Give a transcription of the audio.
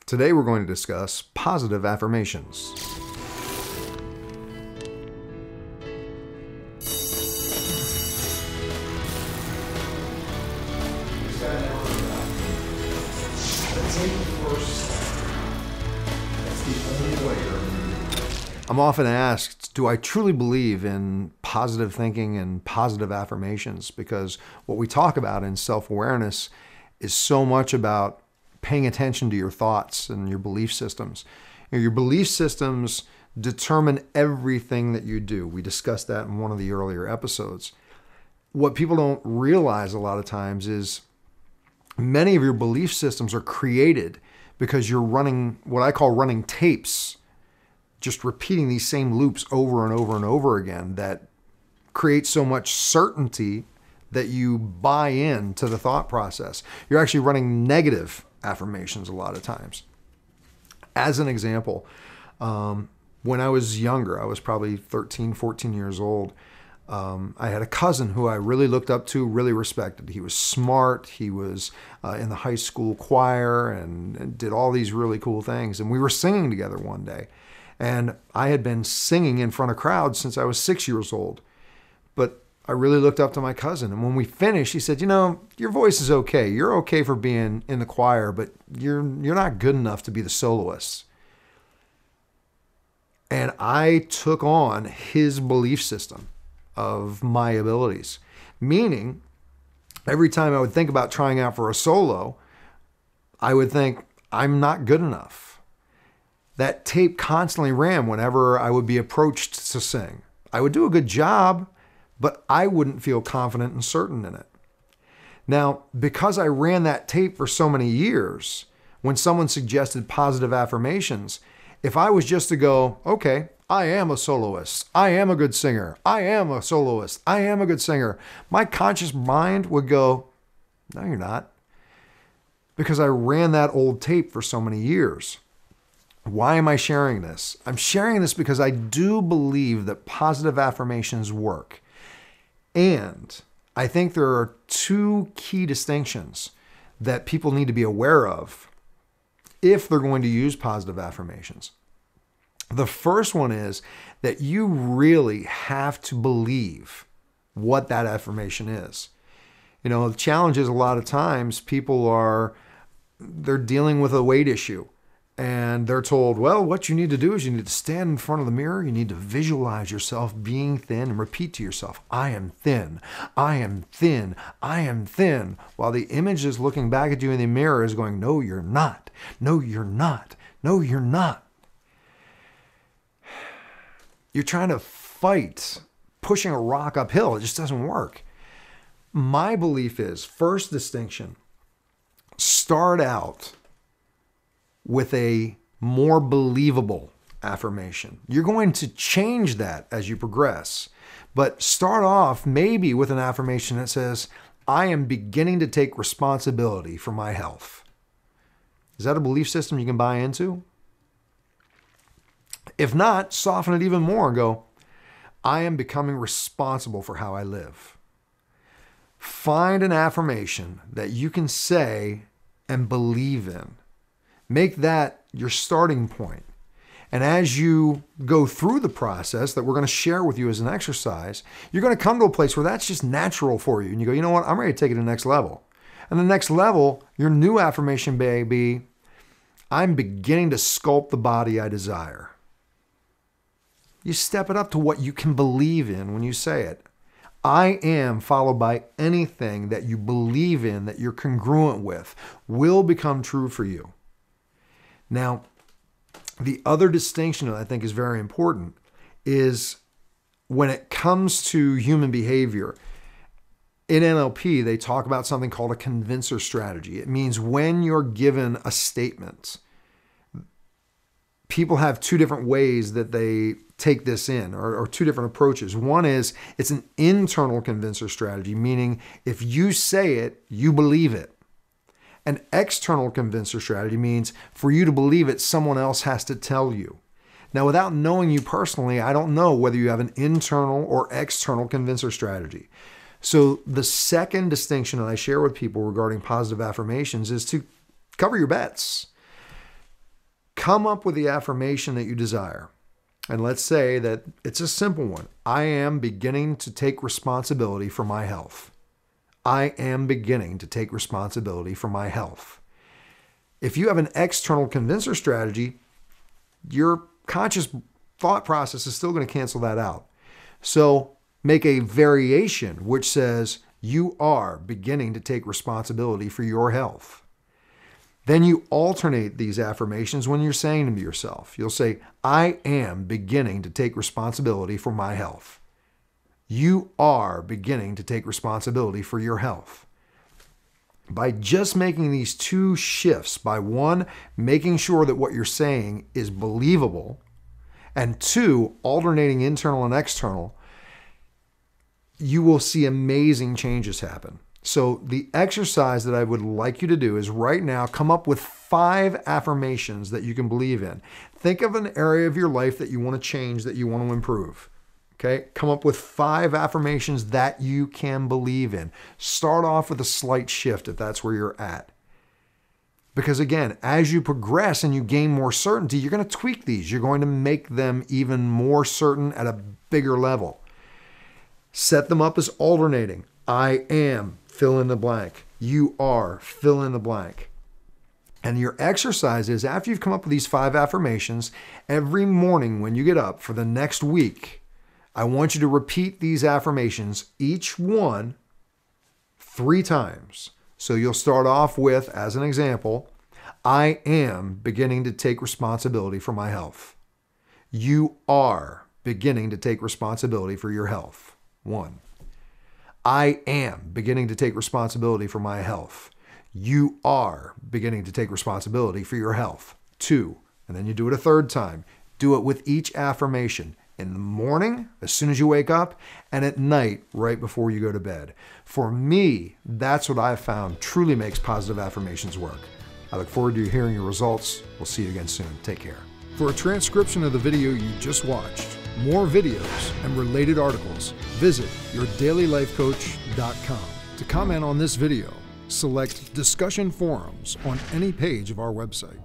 Today we're going to discuss positive affirmations. I'm often asked, do I truly believe in positive thinking and positive affirmations? Because what we talk about in self-awareness is so much about paying attention to your thoughts and your belief systems. Your belief systems determine everything that you do. We discussed that in one of the earlier episodes. What people don't realize a lot of times is many of your belief systems are created because you're running what I call running tapes, just repeating these same loops over and over and over again that create so much certainty that you buy into the thought process. You're actually running negative affirmations a lot of times. As an example, when I was younger, I was probably 13, 14 years old. I had a cousin who I really looked up to, really respected. He was smart. He was in the high school choir and did all these really cool things. And we were singing together one day. And I had been singing in front of crowds since I was 6 years old. But I really looked up to my cousin. And when we finished, he said, your voice is okay. You're okay for being in the choir, but you're not good enough to be the soloist. And I took on his belief system of my abilities. Meaning, every time I would think about trying out for a solo, I would think, I'm not good enough. That tape constantly ran whenever I would be approached to sing. I would do a good job, but I wouldn't feel confident and certain in it. Now, because I ran that tape for so many years, when someone suggested positive affirmations, if I was just to go, okay, I am a soloist, I am a good singer, I am a soloist, I am a good singer, my conscious mind would go, no, you're not. Because I ran that old tape for so many years. Why am I sharing this? I'm sharing this because I do believe that positive affirmations work. And I think there are two key distinctions that people need to be aware of if they're going to use positive affirmations. The first one is that you really have to believe what that affirmation is. The challenge is a lot of times they're dealing with a weight issue. And they're told, well, what you need to do is you need to stand in front of the mirror. You need to visualize yourself being thin and repeat to yourself, I am thin, I am thin, I am thin. While the image is looking back at you in the mirror is going, no, you're not. No, you're not. No, you're not. You're trying to fight pushing a rock uphill. It just doesn't work. My belief is, first distinction, start out with a more believable affirmation. You're going to change that as you progress, but start off maybe with an affirmation that says, I am beginning to take responsibility for my health. Is that a belief system you can buy into? If not, soften it even more and go, I am becoming responsible for how I live. Find an affirmation that you can say and believe in. Make that your starting point. And as you go through the process that we're going to share with you as an exercise, you're going to come to a place where that's just natural for you. And you go, you know what? I'm ready to take it to the next level. And the next level, your new affirmation may be, I'm beginning to sculpt the body I desire. You step it up to what you can believe in when you say it. I am followed by anything that you believe in, that you're congruent with, will become true for you. Now, the other distinction that I think is very important is when it comes to human behavior. In NLP, they talk about something called a convincer strategy. It means when you're given a statement, people have two different ways that they take this in, or two different approaches. One is it's an internal convincer strategy, meaning if you say it, you believe it. An external convincer strategy means for you to believe it, someone else has to tell you. Now, without knowing you personally, I don't know whether you have an internal or external convincer strategy. So the second distinction that I share with people regarding positive affirmations is to cover your bets. come up with the affirmation that you desire. And let's say that it's a simple one. I am beginning to take responsibility for my health. I am beginning to take responsibility for my health. If you have an external convincer strategy, your conscious thought process is still going to cancel that out. So make a variation which says you are beginning to take responsibility for your health. Then you alternate these affirmations when you're saying them to yourself. You'll say, I am beginning to take responsibility for my health. You are beginning to take responsibility for your health. By just making these two shifts, by one, making sure that what you're saying is believable, and two, alternating internal and external, you will see amazing changes happen. So the exercise that I would like you to do is right now come up with 5 affirmations that you can believe in. Think of an area of your life that you want to change, that you want to improve. Okay? Come up with 5 affirmations that you can believe in. Start off with a slight shift if that's where you're at. Because again, as you progress and you gain more certainty, you're going to tweak these. You're going to make them even more certain at a bigger level. Set them up as alternating. I am, fill in the blank. You are, fill in the blank. And your exercise is, after you've come up with these 5 affirmations, every morning when you get up for the next week, I want you to repeat these affirmations, each one 3 times. So you'll start off with, as an example, I am beginning to take responsibility for my health. You are beginning to take responsibility for your health. 1. I am beginning to take responsibility for my health. You are beginning to take responsibility for your health. 2. And then you do it a 3rd time. Do it with each affirmation. In the morning, as soon as you wake up, and at night, right before you go to bed. For me, that's what I've found truly makes positive affirmations work. I look forward to hearing your results. We'll see you again soon. Take care. For a transcription of the video you just watched, more videos, and related articles, visit yourdailylifecoach.com. To comment on this video, select Discussion Forums on any page of our website.